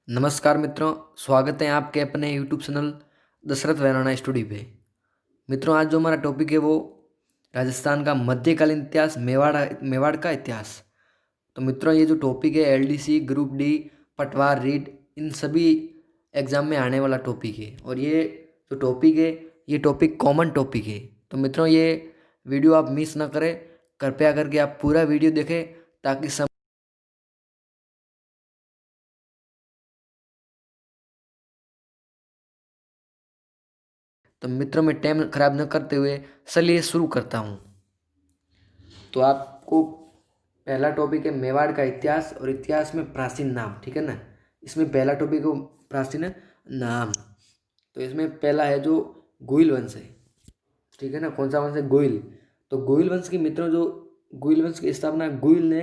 नमस्कार मित्रों, स्वागत है आपके अपने यूट्यूब चैनल दशरथ वैराणा स्टूडियो पे। मित्रों, आज जो हमारा टॉपिक है वो राजस्थान का मध्यकालीन इतिहास, मेवाड़ का इतिहास। तो मित्रों, ये जो टॉपिक है एलडीसी, ग्रुप डी, पटवार, रीट, इन सभी एग्जाम में आने वाला टॉपिक है। और ये जो टॉपिक है ये टॉपिक कॉमन टॉपिक है। तो मित्रों, ये वीडियो आप मिस ना करें, कृपया करके आप पूरा वीडियो देखें ताकि तो मित्रों, मैं टाइम खराब न करते हुए चलिए शुरू करता हूँ। तो आपको पहला टॉपिक है मेवाड़ का इतिहास और इतिहास में प्राचीन नाम, ठीक है ना। इसमें पहला टॉपिक है प्राचीन नाम। तो इसमें पहला है जो गोइल वंश है, ठीक है ना। कौन सा वंश है? गोइल। तो गोइल वंश की मित्रों, जो गोइल वंश की स्थापना गोइल ने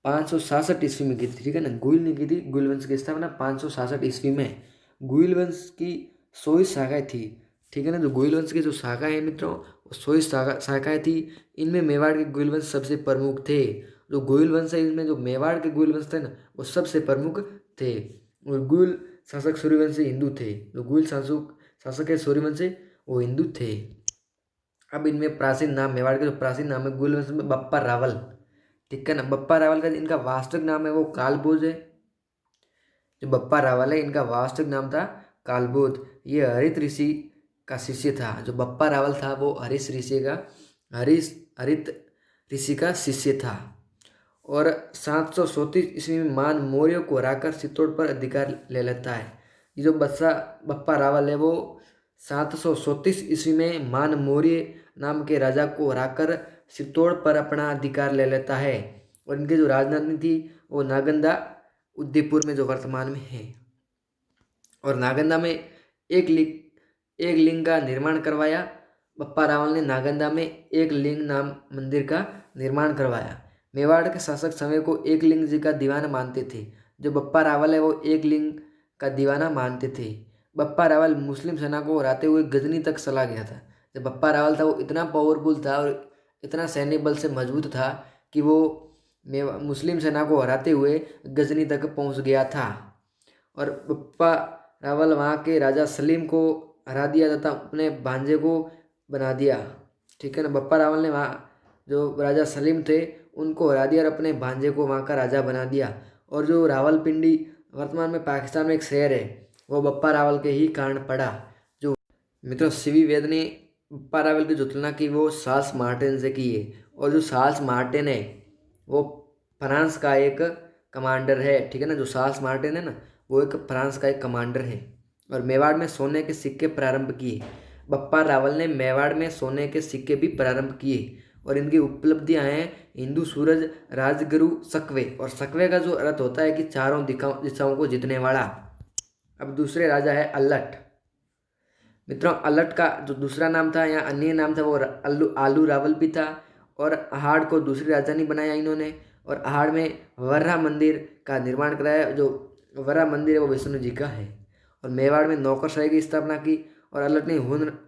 566 ईस्वी में की थी, ठीक है ना। गुइल ने की थी गुइल वंश की स्थापना 566 ईस्वी में। गुइल वंश की 100 शाखाएं थी, ठीक है ना। जो गुइल वंश की जो शाखाएं हैं मित्रों, वो 100 शाखाएं थी। इनमें मेवाड़ के गुइल वंश सबसे प्रमुख थे। जो गुइल वंश है इसमें जो मेवाड़ के गुइल वंश थे ना, वो सबसे प्रमुख थे। और गुइल शासक सूर्यवंशी हिंदू थे। जो गुइल शासक शासक है सूर्यवंशी, वो हिंदू थे। अब इनमें प्राचीन नाम, मेवाड़ के जो प्राचीन नाम है गुइल वंश में बप्पा रावल, ठीक है ना। बप्पा रावल का इनका वास्तविक नाम है वो कालभोज है। जो बप्पा रावल है इनका वास्तविक नाम था कालभोज। ये हरित ऋषि का शिष्य था। जो बप्पा रावल था वो हरित ऋषि का शिष्य था। और 734 ईस्वी में मान मौर्य को हराकर चित्तौड़ पर अधिकार ले लेता है। ये जो बप्पा रावल है वो 734 ईस्वी में मान मौर्य नाम के राजा को हराकर चित्तौड़ पर अपना अधिकार ले लेता है। और इनकी जो राजधानी थी वो नागंदा, उदयपुर में जो वर्तमान में है। और नागंदा में एक लिंग का निर्माण करवाया। बप्पा रावल ने नागंदा में एक लिंग नाम मंदिर का निर्माण करवाया। मेवाड़ के शासक समय को एक लिंग जी का दीवाना मानते थे। जो बप्पा रावल है वो एक लिंग का दीवाना मानते थे। बप्पा रावल मुस्लिम सेना को हराते हुए गजनी तक चला गया था। जब बप्पा रावल था वो इतना पावरफुल था और इतना सैन्य बल से मजबूत था कि वो मुस्लिम सेना को हराते हुए गजनी तक पहुंच गया था। और बप्पा रावल वहाँ के राजा सलीम को हरा दिया तथा अपने भांजे को बना दिया, ठीक है ना। बप्पा रावल ने वहाँ जो राजा सलीम थे उनको हरा दिया और अपने भांजे को वहाँ का राजा बना दिया। और जो रावलपिंडी वर्तमान में पाकिस्तान में एक शहर है, वो बप्पा रावल के ही कारण पड़ा। जो मित्रों, सीवी वेद ने बप्पा रावल की जो तुलना की वो चार्ल्स मार्टिन से की है। और जो चार्ल्स मार्टिन है वो फ्रांस का एक कमांडर है, ठीक है ना। जो चार्ल्स मार्टिन है ना, वो एक फ्रांस का एक कमांडर है। और मेवाड़ में सोने के सिक्के प्रारंभ किए। बप्पा रावल ने मेवाड़ में सोने के सिक्के भी प्रारंभ किए। और इनकी उपलब्धियां हैं हिंदू सूरज, राजगुरु, सकवे। और सकवे का जो अर्थ होता है कि चारों दिशाओं को जीतने वाला। अब दूसरे राजा है अल्लट। मित्रों, अल्लट का जो दूसरा नाम था या अन्य नाम था वो आलू रावल भी था। और अहाड़ को दूसरी राजधानी बनाया इन्होंने। और अहाड़ में वर्रा मंदिर का निर्माण कराया। जो वर्रा मंदिर है वो विष्णु जी का है। और मेवाड़ में नौकरशाही की स्थापना की। और अल्लट ने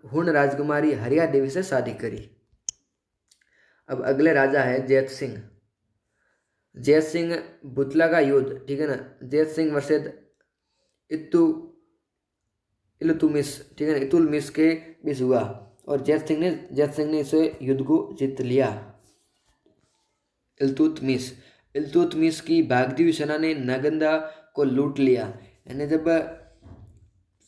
हुन राजकुमारी हरिया देवी से शादी करी। अब अगले राजा है जैत सिंह। जैत सिंह बुतला का युद्ध, ठीक है ना। जैत सिंह वर्सेस इतु इलतुमिश, ठीक है ना, इतुलमिश के बीच हुआ। और जैत सिंह ने इसे युद्ध को जीत लिया। इल्तुतमिश इल्तुतमिश की भागती हुई सेना ने नागंदा को लूट लिया। यानी जब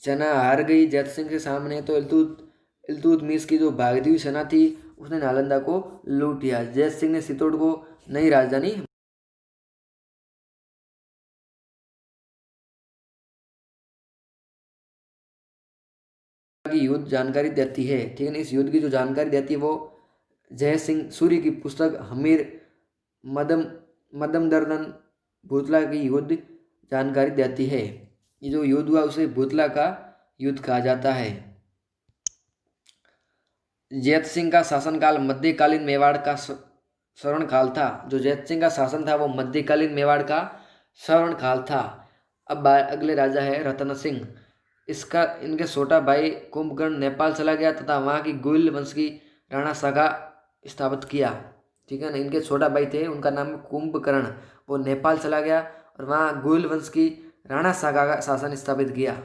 सेना हार गई जैत सिंह के सामने, तो इल्तुतमिश की जो भागती हुई सेना थी उसने नालंदा को लूट लिया। जैत सिंह ने चित्तौड़ को नई राजधानी की युद्ध जानकारी देती है, ठीक है ना। इस युद्ध की जो जानकारी देती है वो जय सिंह सूरी की पुस्तक हमीर मदम मदमदर्दन भूतला की युद्ध जानकारी देती है। ये जो युद्ध हुआ उसे भूतला का युद्ध कहा जाता है। जैत सिंह का शासनकाल मध्यकालीन मेवाड़ का स्वर्ण काल था। जो जैत सिंह का शासन था वो मध्यकालीन मेवाड़ का स्वर्ण काल था। अब अगले राजा है रतन सिंह। इसका इनके छोटा भाई कुंभकर्ण नेपाल चला गया तथा वहाँ की गुइल वंश की राणा सागा स्थापित किया, ठीक है ना। इनके छोटा भाई थे, उनका नाम कुंभकर्ण, वो नेपाल चला गया और वहाँ गुइल वंश की राणा सागा का शासन स्थापित किया।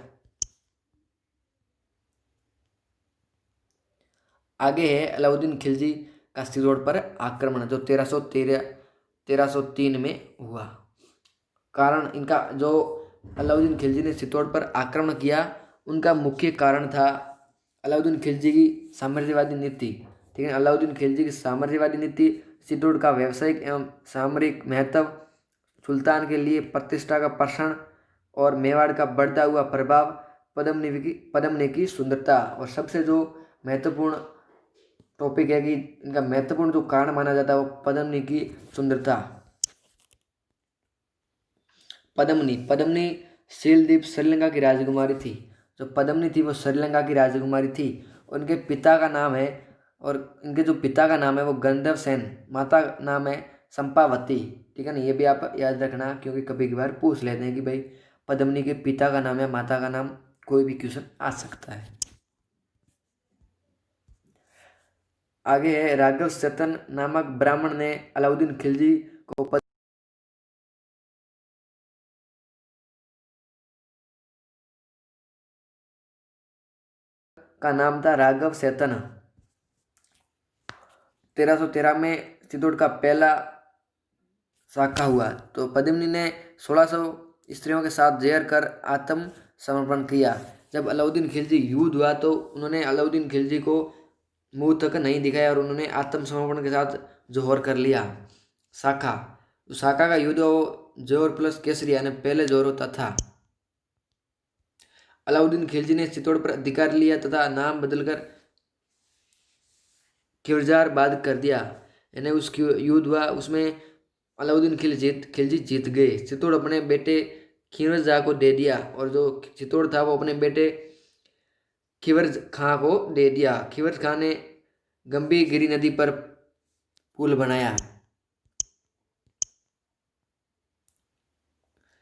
आगे है अलाउद्दीन खिलजी का सिरोड़ पर आक्रमण, जो 1303 में हुआ। कारण इनका जो अलाउद्दीन खिलजी ने चित्तौड़ पर आक्रमण किया, उनका मुख्य कारण था अलाउद्दीन खिलजी की साम्राज्यवादी नीति। ठीक है, अलाउद्दीन खिलजी की साम्राज्यवादी नीति, चित्तौड़ का व्यावसायिक एवं सामरिक महत्व, सुल्तान के लिए प्रतिष्ठा का प्रश्न और मेवाड़ का बढ़ता हुआ प्रभाव, पद्मनी की सुंदरता, और सबसे जो महत्वपूर्ण टॉपिक है कि इनका महत्वपूर्ण जो कारण माना जाता है वो पद्मनी की सुंदरता। पद्मनी शीलदीप श्रीलंका की राजकुमारी थी। जो पद्मनी थी वो श्रीलंका की राजकुमारी थी। उनके पिता का नाम है, और इनके जो पिता का नाम है वो गंधर्व सेन, माता का नाम है संपावती। ठीक है ना, ये भी आप याद रखना, क्योंकि कभी कभार पूछ लेते हैं कि भाई पद्मनी के पिता का नाम या माता का नाम, कोई भी क्वेश्चन आ सकता है। आगे है राघव सेतन नामक ब्राह्मण ने अलाउद्दीन खिलजी को का नाम था राघव सेतन। 1313 में चित्तौड़ का पहला शाखा हुआ। तो पद्मिनी ने 1600 स्त्रियों के साथ जहर कर आत्म समर्पण किया। जब अलाउद्दीन खिलजी युद्ध हुआ तो उन्होंने अलाउद्दीन खिलजी को मुंह तक नहीं दिखाया और उन्होंने आत्मसमर्पण के साथ जोहर कर लिया। शाखा, तो शाखा का युद्ध वो जोहर प्लस केसरी यानी पहले जोहर होता था। अलाउद्दीन खिलजी ने चित्तौड़ पर अधिकार लिया तथा नाम बदलकर खिवरजाबाद कर दिया। यानी उस युद्ध हुआ उसमें अलाउद्दीन खिलजी जीत गए। चित्तौड़ अपने बेटे खिवरजा को दे दिया, और जो चित्तौड़ था वो अपने बेटे खिवरज खां को दे दिया। खिवरज खां ने गंभीरगिरी नदी पर पुल बनाया।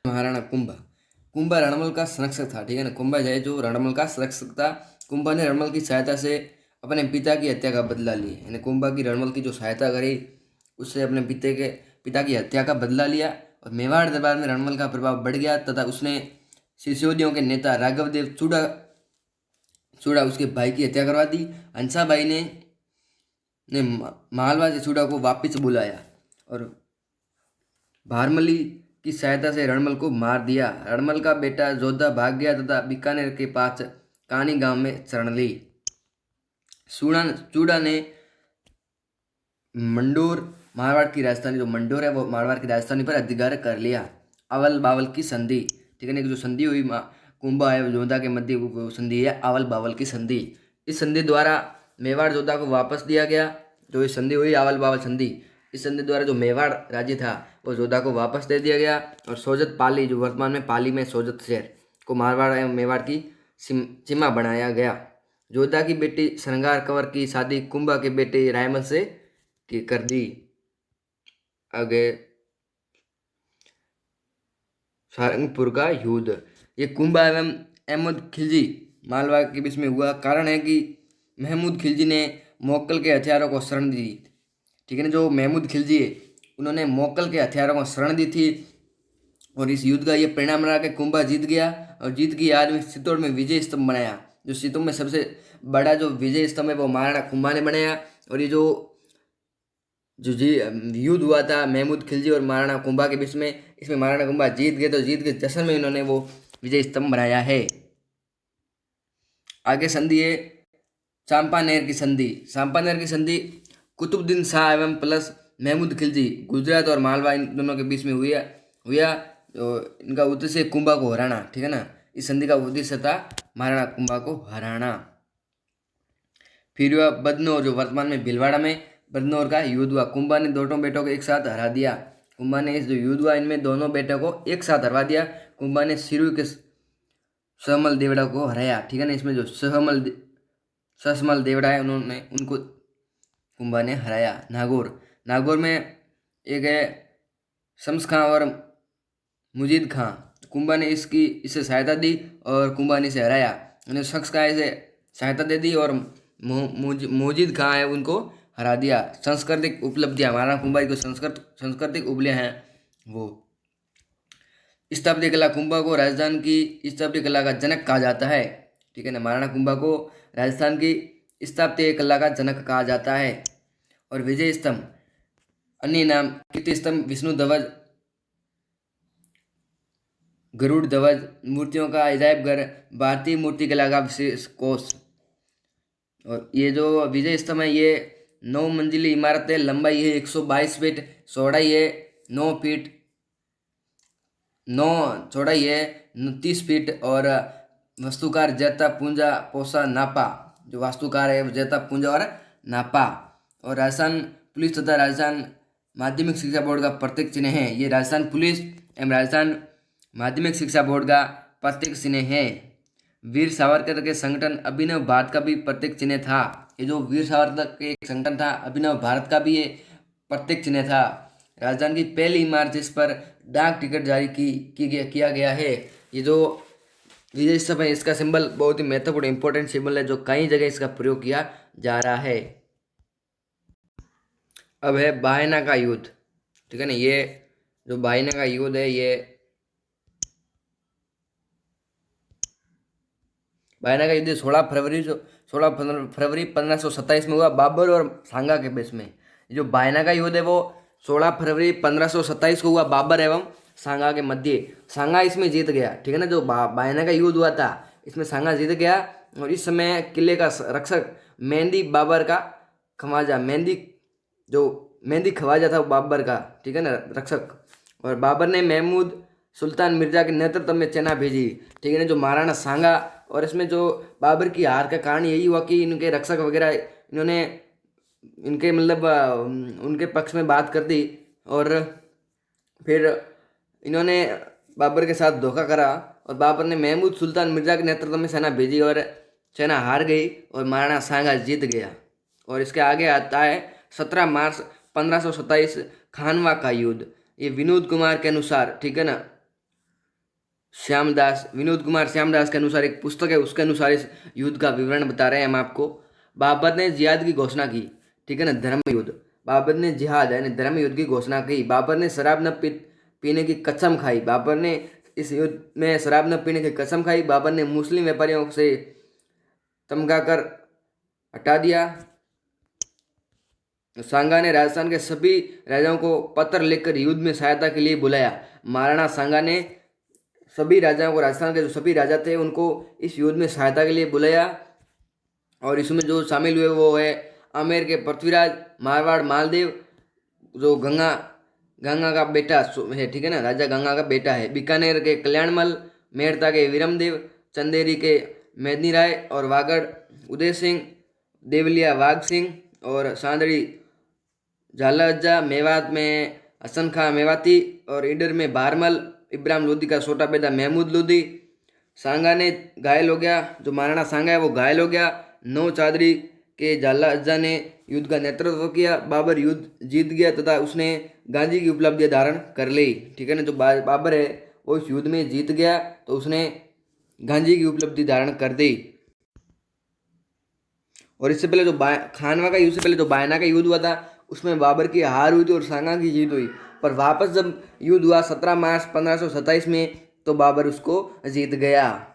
महाराणा कुंभा रणमल का संरक्षक था। ठीक है ना, कुंभा है जो रणमल का संरक्षक था। कुंभा ने रणमल की सहायता से अपने पिता की हत्या का बदला लिया। यानी कुंभा की रणमल की जो सहायता करी, उससे अपने पिता की हत्या का बदला लिया। और मेवाड़ दरबार में रणमल का प्रभाव बढ़ गया तथा उसने सिसोदियों के नेता राघवदेव चूड़ा उसके भाई की हत्या करवा दी। हंसाबाई ने मालवा से चूड़ा को वापस बुलाया और भारमली की सहायता से रणमल को मार दिया। रणमल का बेटा जोधा भाग गया तथा बीकानेर के पास कानी गांव में शरण ली। चूड़ा ने मंडोर, मारवाड़ की राजधानी जो मंडोर है वो मारवाड़ की राजधानी पर अधिकार कर लिया। अवल बावल की संधि, ठीक है ना, जो संधि हुई कुंभा है जोधा के मध्य, वो संधि है अवल बावल की संधि। इस संधि द्वारा मेवाड़ जोधा को वापस दिया गया। जो ये संधि हुई अवल बावल संधि, इस संधि द्वारा जो मेवाड़ राज्य था वो जोधा को वापस दे दिया गया। और सोजत पाली, जो वर्तमान में पाली में सोजत शहर को मारवाड़ एवं मेवाड़ की सीमा बनाया गया। जोधा की बेटी श्रृंगार कंवर की शादी कुंभा के बेटे रायमल से की कर दी। आगे सारंगपुर का युद्ध, ये कुंभा एवं अहमद खिलजी मालवा के बीच में हुआ। कारण है कि महमूद खिलजी ने मोक्कल के हथियारों को शरण दी। ठीक है ना, जो महमूद खिलजी है उन्होंने मोक्कल के हथियारों को शरण दी थी। और इस युद्ध का ये परिणाम रहा कि कुंभा जीत गया। और जीत की याद में चित्तौड़ में विजय स्तंभ बनाया। जो चित्तौड़ में सबसे बड़ा जो विजय स्तंभ है वो महाराणा कुंभा ने बनाया। और ये जो युद्ध हुआ था महमूद खिलजी और महाराणा कुंभा के बीच में, इसमें महाराणा कुंभा जीत गए। तो जीत के जश्न में इन्होंने वो विजय स्तंभ बनाया है। आगे संधि है चांपानेर की संधि। चांपानेर की संधि कुतुबुद्दीन शाह एवं प्लस महमूद खिलजी, गुजरात और मालवा, इन दोनों के बीच में हुआ। तो इनका उद्देश्य कुंभा को हराना। ठीक है ना, इस संधि का उद्देश्य था महाराणा कुंभा को हराना। फिर हुआ बदनौर, जो वर्तमान में भीलवाड़ा में बदनौर का युद्ध हुआ। कुंभा ने दोनों बेटों को एक साथ हरा दिया। कुंभा ने इस जो युद्ध हुआ इनमें दोनों बेटों को एक साथ हरवा दिया। कुंभा ने सिरू के सहमल देवड़ा को हराया। ठीक है ना, इसमें जो ससमल देवड़ा है उनको कुंभा ने हराया। नागौर में एक है शम्स खां और मुजीद खां। कुंभा ने इसे सहायता दी और कुंभा ने इसे हराया। उन्हें शख्स खां इसे सहायता दे दी और मुजीद खां है उनको हरा दिया। सांस्कृतिक उपलब्धियां, महाराणा कुंभा की जो सांस्कृतिक उपलब्धियां हैं वो स्थापत्य कला कुंभा को राजस्थान की स्थापत्य कला का जनक कहा जाता है। ठीक है ना, महाराणा कुंभा को राजस्थान की स्थापत्य कला का जनक कहा जाता है। और विजय स्तंभ, अन्य नाम कीर्ति स्तंभ, विष्णु ध्वज, गरुड़ ध्वज, मूर्तियों का अजायब घर, भारतीय मूर्ति कला का विशेष कोष। और ये जो विजय स्तंभ है ये 9 मंजिली इमारत है, लंबाई है 122 फीट, चौड़ाई है 9 फीट, 9 चौड़ाई है 30 फीट। और वास्तुकार जैता पूंजा पोसा नापा, जो वास्तुकार है जैता पूंजा और नापा। और राजस्थान पुलिस तथा राजस्थान माध्यमिक शिक्षा बोर्ड का प्रतीक चिन्ह है। ये राजस्थान पुलिस एवं राजस्थान माध्यमिक शिक्षा बोर्ड का प्रतीक चिन्ह है। वीर सावरकर के संगठन अभिनव भारत का भी प्रतीक चिन्ह था। ये जो वीर सावरकर के संगठन था अभिनव भारत का भी ये प्रतीक चिन्ह था। राजस्थान की पहली इमारत जिस पर डाक टिकट जारी किया गया है। ये जो विजय स्तंभ है इसका सिंबल बहुत ही महत्वपूर्ण इंपॉर्टेंट सिंबल है, जो कई जगह इसका प्रयोग किया जा रहा है। अब है बायना का युद्ध। ठीक है ना, ये जो बायना का युद्ध है ये बायना का युद्ध 16 फरवरी 1527 में हुआ, बाबर और सांगा के बीच में। जो बायना का युद्ध है वो 16 फरवरी 1527 को हुआ, बाबर एवं सांगा के मध्य। सांगा इसमें जीत गया। ठीक है ना, जो बायना का युद्ध हुआ था इसमें सांगा जीत गया। और इस समय किले का रक्षक मेहंदी बाबर का खवाजा, मेहंदी खवाजा था वो बाबर का। ठीक है ना, रक्षक। और बाबर ने महमूद सुल्तान मिर्जा के नेतृत्व में सेना भेजी। ठीक है ना, जो महाराणा सांगा। और इसमें जो बाबर की हार का कारण यही हुआ कि इनके रक्षक वगैरह इन्होंने इनके मतलब उनके पक्ष में बात कर दी, और फिर इन्होंने बाबर के साथ धोखा करा। और बाबर ने महमूद सुल्तान मिर्जा के नेतृत्व में सेना भेजी और सेना हार गई और महाराणा सांगा जीत गया। और इसके आगे आता है 17 मार्च 1527 खानवा का युद्ध। ये विनोद कुमार के अनुसार, ठीक है ना, विनोद कुमार श्यामदास के अनुसार एक पुस्तक है, उसके अनुसार इस युद्ध का विवरण बता रहे हैं हम आपको। बाबर ने जिहाद की घोषणा की। ठीक है ना, धर्म युद्ध। बाबर ने जिहाद यानी धर्म युद्ध की घोषणा की। बाबर ने शराब न पीने की कसम खाई। बाबर ने इस युद्ध में शराब न पीने की कसम खाई। बाबर ने मुस्लिम व्यापारियों से तमगा कर हटा दिया। सांगा ने राजस्थान के सभी राजाओं को पत्र लिखकर युद्ध में सहायता के लिए बुलाया। महाराणा सांगा ने सभी राजाओं को, राजस्थान के जो सभी राजा थे उनको इस युद्ध में सहायता के लिए बुलाया। और इसमें जो शामिल हुए वो है आमेर के पृथ्वीराज, मारवाड़ मालदेव, जो गंगा का बेटा है। ठीक है ना, राजा गंगा का बेटा है। बीकानेर के कल्याणमल, मेड़ता के वीरमदेव, चंदेरी के मेदनी राय, और वागड़ उदय सिंह, देवलिया वाघ सिंह, और सांदड़ी झालाजा, मेवात में हसन खां मेवाती, और ईडर में भारमल, इब्राहिम लोदी का छोटा बेटा महमूद लोदी। सांगा ने घायल हो गया, जो महाराणा सांगा है वो घायल हो गया। 9 चादरी के झाला अज्जा ने युद्ध का नेतृत्व किया। बाबर युद्ध जीत गया तथा उसने गांधी की उपलब्धि धारण कर ली। ठीक है ना, जो बाबर है वो इस युद्ध में जीत गया तो उसने गांधी की उपलब्धि धारण कर दी। और इससे पहले जो खानवा का युद्ध से पहले जो बायना का युद्ध हुआ था उसमें बाबर की हार हुई थी और सांगा की जीत हुई। पर वापस जब युद्ध हुआ 17 मार्च 1527 में तो बाबर उसको जीत गया।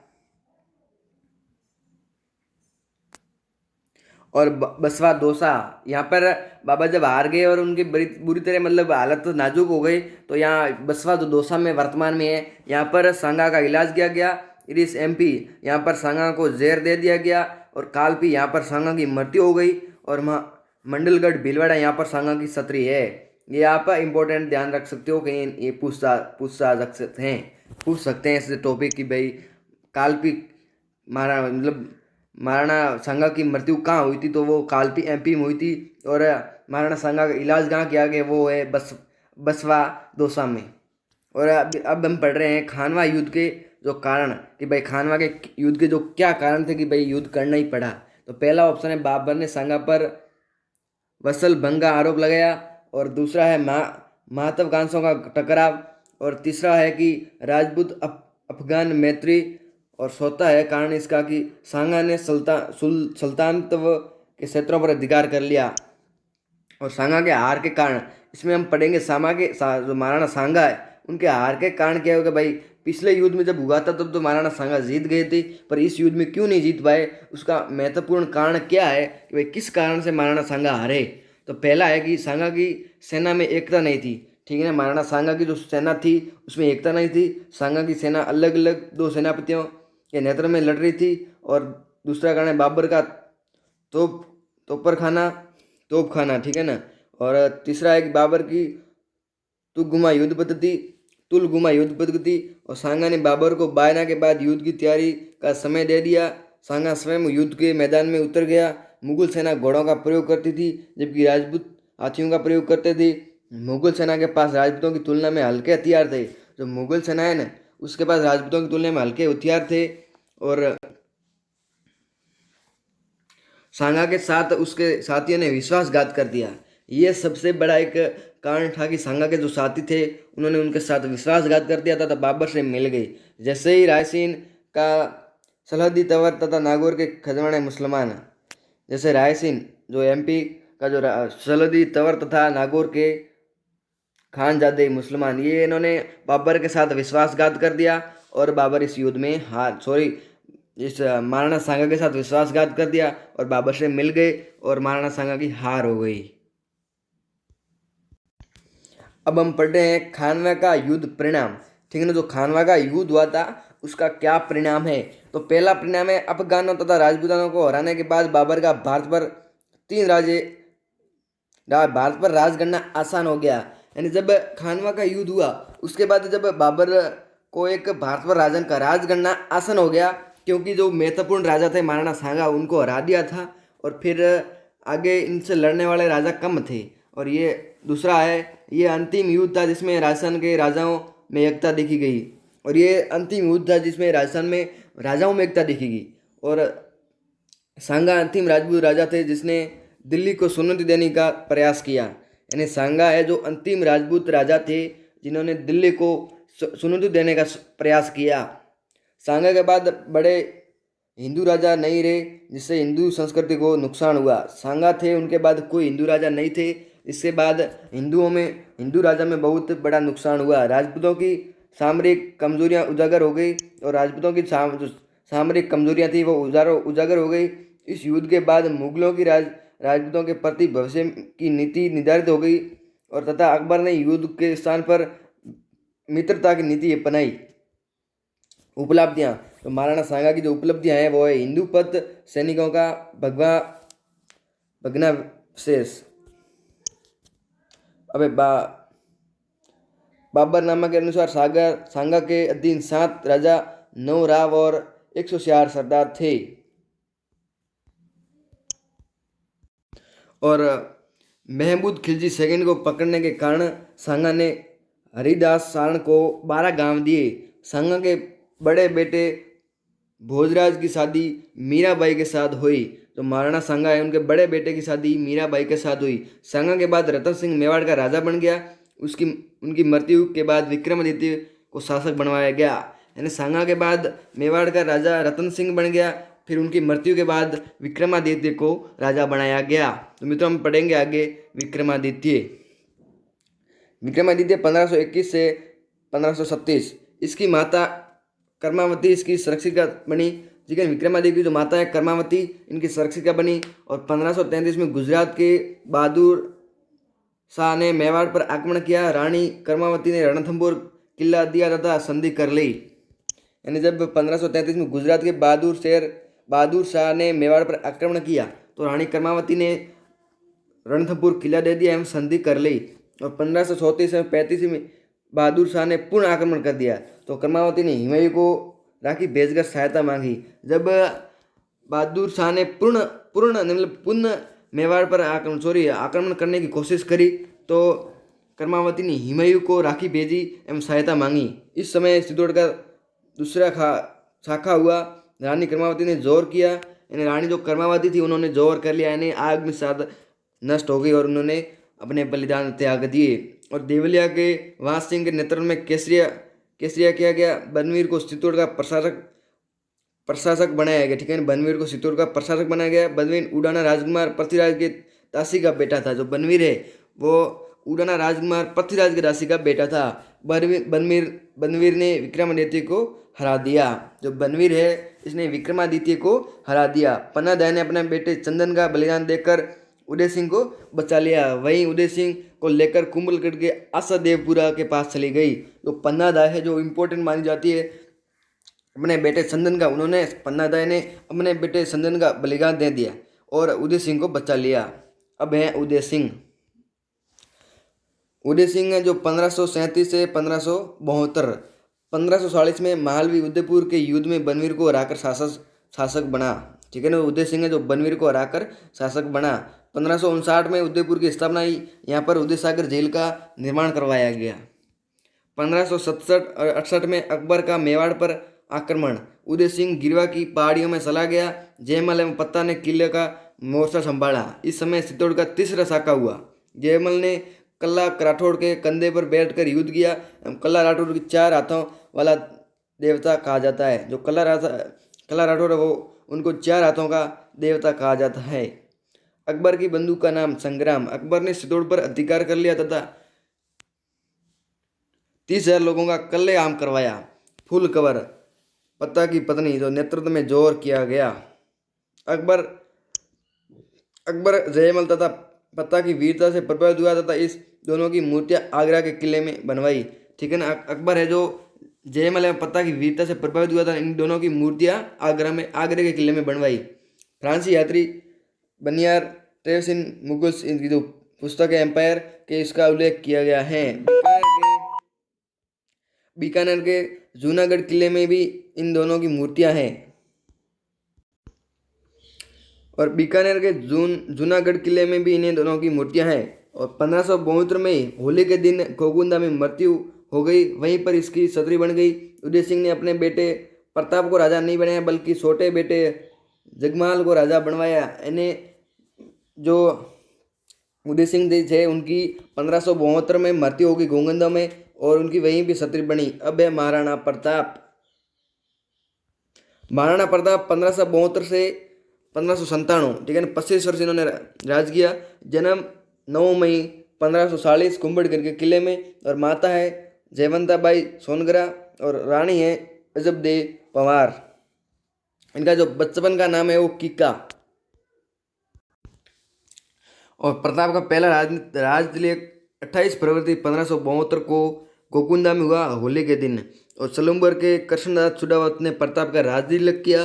और बसवा दोसा, यहाँ पर बाबा जब हार गए और उनकी बुरी तरह मतलब हालत तो नाजुक हो गई, तो यहाँ बसवा जो दोसा में वर्तमान में है, यहाँ पर सांगा का इलाज किया गया। इरिस MP, यहाँ पर सांगा को जहर दे दिया गया। और कालपी, यहाँ पर सांगा की मृत्यु हो गई। और मंडलगढ़ भीलवाड़ा, यहाँ पर सांगा की छतरी है। ये आप इंपॉर्टेंट ध्यान रख सकते हो, कहीं ये पूछ सकते हैं इस टॉपिक की, भाई कालपी महाराणा सांगा की मृत्यु कहाँ हुई थी, तो वो कालपी MP में हुई थी। और महाराणा सांगा का इलाज कहाँ किया गया, वो है बसवा दोसा में। और अब हम पढ़ रहे हैं खानवा युद्ध के जो कारण, कि भाई खानवा के युद्ध के जो क्या कारण थे कि भाई युद्ध करना ही पड़ा। तो पहला ऑप्शन है बाबर ने सांगा पर वसल भंग का आरोप लगाया। और दूसरा है महत्वाकांक्षों का टकराव। और तीसरा है कि राजपूत अफगान मैत्री। और चौथा है कारण इसका कि सांगा ने सुल्तानत के क्षेत्रों पर अधिकार कर लिया। और सांगा के हार के कारण इसमें हम पढ़ेंगे जो महाराणा सांगा है उनके हार के कारण क्या होगा भाई, पिछले युद्ध में जब हुआ था तब तो महाराणा सांगा जीत गए थे, पर इस युद्ध में क्यों नहीं जीत पाए, उसका महत्वपूर्ण कारण क्या है कि भाई किस कारण से महाराणा सांगा हारे। तो पहला है कि सांगा की सेना में एकता नहीं थी, ठीक है ना। महाराणा सांगा की जो सेना थी उसमें एकता नहीं थी। सांगा की सेना अलग अलग दो सेनापतियों के नेतृत्व में लड़ रही थी। और दूसरा कारण है बाबर का तोप खाना, ठीक है ना। और तीसरा है कि बाबर की तुलगुमा युद्ध पद्धति। और सांगा ने बाबर को बायना के बाद युद्ध की तैयारी का समय दे दिया। सांगा स्वयं युद्ध के मैदान में उतर गया। मुगल सेना घोड़ों का प्रयोग करती थी जबकि राजपूत हाथियों का प्रयोग करते थे। मुगल सेना के पास राजपूतों की तुलना में हल्के हथियार थे। जो मुगल सेना है ना उसके पास राजपूतों की तुलना में हल्के हथियार थे। और सांगा के साथ उसके साथियों ने विश्वासघात कर दिया। ये सबसे बड़ा एक कारण था कि सांगा के जो साथी थे उन्होंने उनके साथ विश्वासघात कर दिया तथा बाबर से मिल गई। जैसे ही रायसीन का सलहदी तंवर तथा नागौर के खजवाने मुसलमान, जैसे रायसीन जो एमपी का जो सलहदी तंवर तथा नागौर के खानजादे मुसलमान, ये इन्होंने बाबर के साथ विश्वासघात कर दिया और बाबर इस युद्ध में इस महाराणा सांगा के साथ विश्वासघात कर दिया और बाबर से मिल गए और महाराणा सांगा की हार हो गई। अब हम पढ़ रहे हैं खानवा का युद्ध परिणाम, ठीक है ना। जो खानवा का युद्ध हुआ था उसका क्या परिणाम है। तो पहला परिणाम है अफगानों तथा राजपूतानों को हराने के बाद बाबर का भारत पर राज करना आसान हो गया। यानी जब खानवा का युद्ध हुआ उसके बाद जब बाबर को एक भारत पर राज करना आसान हो गया, क्योंकि जो महत्वपूर्ण राजा थे महाराणा सांगा उनको हरा दिया था और फिर आगे इनसे लड़ने वाले राजा कम थे। और ये दूसरा है, ये अंतिम युद्ध था जिसमें राजस्थान के राजाओं में एकता देखी गई। और ये अंतिम युद्ध था जिसमें राजस्थान में राजाओं में एकता देखी गई। और सांगा अंतिम राजपूत राजा थे जिसने दिल्ली को सुन्नति देने का प्रयास किया। यानी सांगा है जो अंतिम राजपूत राजा थे जिन्होंने दिल्ली को सुन्नति देने का प्रयास किया। सांगा के बाद बड़े हिंदू राजा नहीं रहे जिससे हिंदू संस्कृति को नुकसान हुआ। सांगा थे उनके बाद कोई हिंदू राजा नहीं थे, इसके बाद हिंदू राजा में बहुत बड़ा नुकसान हुआ। राजपूतों की सामरिक कमजोरियां उजागर हो गई और राजपूतों की सामरिक कमजोरियां थी वो उजागर हो गई। इस युद्ध के बाद मुगलों की राजपूतों के प्रति भविष्य की नीति निर्धारित हो गई और तथा अकबर ने युद्ध के स्थान पर मित्रता की नीति अपनाई। उपलब्धियां, तो महाराणा सांगा की जो उपलब्धियां हैं वो है हिंदू पथ सैनिकों का भग्नावशेष। बाबरनामा के अनुसार सांगा के अधीन 7 राजा, 9 राव और 104 सरदार थे। और महमूद खिलजी सेकंड को पकड़ने के कारण सांगा ने हरिदास सारण को 12 गांव दिए। सांगा के बड़े बेटे भोजराज की शादी मीराबाई के साथ हुई। तो महाराणा सांगा है उनके बड़े बेटे की शादी मीराबाई के साथ हुई। सांगा के बाद रतन सिंह मेवाड़ का राजा बन गया। उनकी मृत्यु के बाद विक्रमादित्य को शासक बनवाया गया। यानी सांगा के बाद मेवाड़ का राजा रतन सिंह बन गया, फिर उनकी मृत्यु के बाद विक्रमादित्य को राजा बनाया गया। तो मित्रों हम पढ़ेंगे आगे विक्रमादित्य 1521 से 1537। इसकी माता कर्मावती इसकी संरक्षिका बनी। लेकिन विक्रमादित्य की जो माता है कर्मावती इनकी संरक्षिका बनी। और 1533 में गुजरात के बहादुर शाह ने मेवाड़ पर आक्रमण किया। रानी कर्मावती ने रणथंभौर किला दिया तथा संधि कर ली। यानी जब 1533 में गुजरात के बहादुर शाह ने मेवाड़ पर आक्रमण किया तो रानी कर्मावती ने रणथंभौर किला दे दिया एवं संधि कर ली। और 1534 में 35 में बहादुर शाह ने पूर्ण आक्रमण कर दिया तो कर्मावती ने हिमायू को राखी भेजकर सहायता मांगी। जब बहादुर शाह ने पुनः मेवाड़ पर आक्रमण करने की कोशिश करी तो कर्मावती ने हिमायू को राखी भेजी एवं सहायता मांगी। इस समय चित्तौड़ का दूसरा शाखा हुआ। रानी कर्मावती ने जोर किया, यानी रानी जो कर्मावती थी उन्होंने जोर कर लिया, यानी आग में साथ नष्ट हो गई और उन्होंने अपने बलिदान त्याग दिए। और देवलिया के वास सिंह के नेतृत्व में केसरिया किया गया। बनवीर को चित्तौड़ का प्रशासक बनाया गया। ठीक है, बनवीर को चित्तौड़ का प्रशासक बनाया गया। बनवीर उड़ाना राजकुमार पृथ्वीराज के दासी का बेटा था। जो बनवीर है वो उड़ाना राजकुमार पृथ्वीराज के दासी का बेटा था। बनवीर ने विक्रमादित्य को हरा दिया। जो बनवीर है इसने विक्रमादित्य को हरा दिया। पन्नादाय ने अपने बेटे चंदन का बलिदान देकर उदय सिंह को बचा लिया। वहीं उदय सिंह को लेकर कुंभलगढ़ के आशादेवपुरा के पास चली गई। जो पन्नादाय है जो इम्पोर्टेंट मानी जाती है अपने बेटे चंदन का, उन्होंने पन्नादाय ने अपने बेटे चंदन का बलिदान दे दिया और उदय सिंह को बचा लिया। अब है उदय सिंह। उदय सिंह है जो 1537 से 1572, 1540 में मालवी उदयपुर के युद्ध में बनवीर को हराकर शासक बना। ठीक है ना, उदय सिंह है जो बनवीर को हराकर शासक बना। 1559 में उदयपुर की स्थापना हुई। यहाँ पर उदय सागर झील का निर्माण करवाया गया। 1567-68 में अकबर का मेवाड़ पर आक्रमण। उदय सिंह गिरवा की पहाड़ियों में चला गया। जयमल एवं पत्ता ने किले का मोर्चा संभाला। इस समय चित्तौड़ का तीसरा साका हुआ। जयमल ने कल्ला राठौड़ के कंधे पर बैठकर युद्ध किया। कल्ला राठौड़ की 4 हाथों वाला देवता कहा जाता है। जो कल्ला राठौड़ है वो उनको 4 हाथों का देवता कहा जाता है। अकबर की बंदूक का नाम संग्राम। अकबर ने चित्तौड़ पर अधिकार कर लिया तथा 30,000 लोगों का कत्लेआम करवाया। फुल कवर पत्ता की पत्नी जो नेतृत्व में जोर किया गया। अकबर जयमल तथा पत्ता की वीरता से प्रभावित हुआ तथा इस दोनों की मूर्तियां आगरा के किले में बनवाई। ठीक है ना, अकबर है जो जयमल एवं पत्ता की वीरता से प्रभावित हुआ था, इन दोनों की मूर्तियां आगरे के किले में बनवाई। फ्रांसीसी यात्री बनियार ट्रेवस इन मुगल्स इनकी जो पुस्तक है एम्पायर के इसका उल्लेख किया गया है। बीकानेर के जूनागढ़ किले में भी इन दोनों की मूर्तियां हैं। और बीकानेर के जूनागढ़ किले में भी इन्हें दोनों की मूर्तियां हैं। और 1572 में होली के दिन गोकुंदा में मृत्यु हो गई। वहीं पर इसकी छतरी बन गई। उदय सिंह ने अपने बेटे प्रताप को राजा नहीं बनाया बल्कि छोटे बेटे जगमाल को राजा बनवाया। इन्हें जो उदय सिंह जी थे उनकी 1572 में मृत्यु हो गई गोकुंदा में और उनकी वहीं भी छतरी बनी। अब है महाराणा प्रताप। महाराणा प्रताप 1572 से 1597, ठीक है ना, 25 वर्ष इन्होंने राज किया। जन्म 9 मई 1540 कुंभलगढ़ के किले में। और माता है जयवंताबाई सोनगरा और रानी है अजबदे पंवार। इनका जो बचपन का नाम है वो कीका। और प्रताप का पहला राजतिलक 28 फरवरी 1572 को गोकुंदा में हुआ होली के दिन। और सलूम्बर के कृष्णदास चुड़ावत ने प्रताप का राजतिलक किया।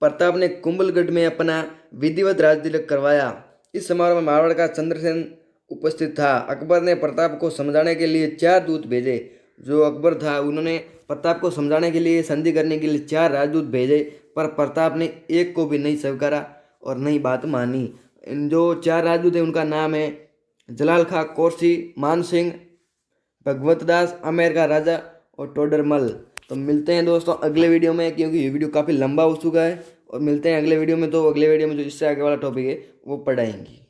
प्रताप ने कुंभलगढ़ में अपना विधिवत राजतिलक करवाया। इस समारोह में मारवाड़ का चंद्रसेन उपस्थित था। अकबर ने प्रताप को समझाने के लिए 4 दूत भेजे। जो अकबर था उन्होंने प्रताप को समझाने के लिए संधि करने के लिए 4 राजदूत भेजे, पर प्रताप ने एक को भी नहीं स्वीकारा और नहीं बात मानी। इन जो 4 राजदूत हैं उनका नाम है जलाल खां कोरसी, मान सिंह, भगवत दास, आमेर का राजा और टोडरमल। तो मिलते हैं दोस्तों अगले वीडियो में, क्योंकि ये वीडियो काफ़ी लंबा हो चुका है। और मिलते हैं अगले वीडियो में। तो अगले वीडियो में जो इससे आगे वाला टॉपिक है वो पढ़ाएंगे।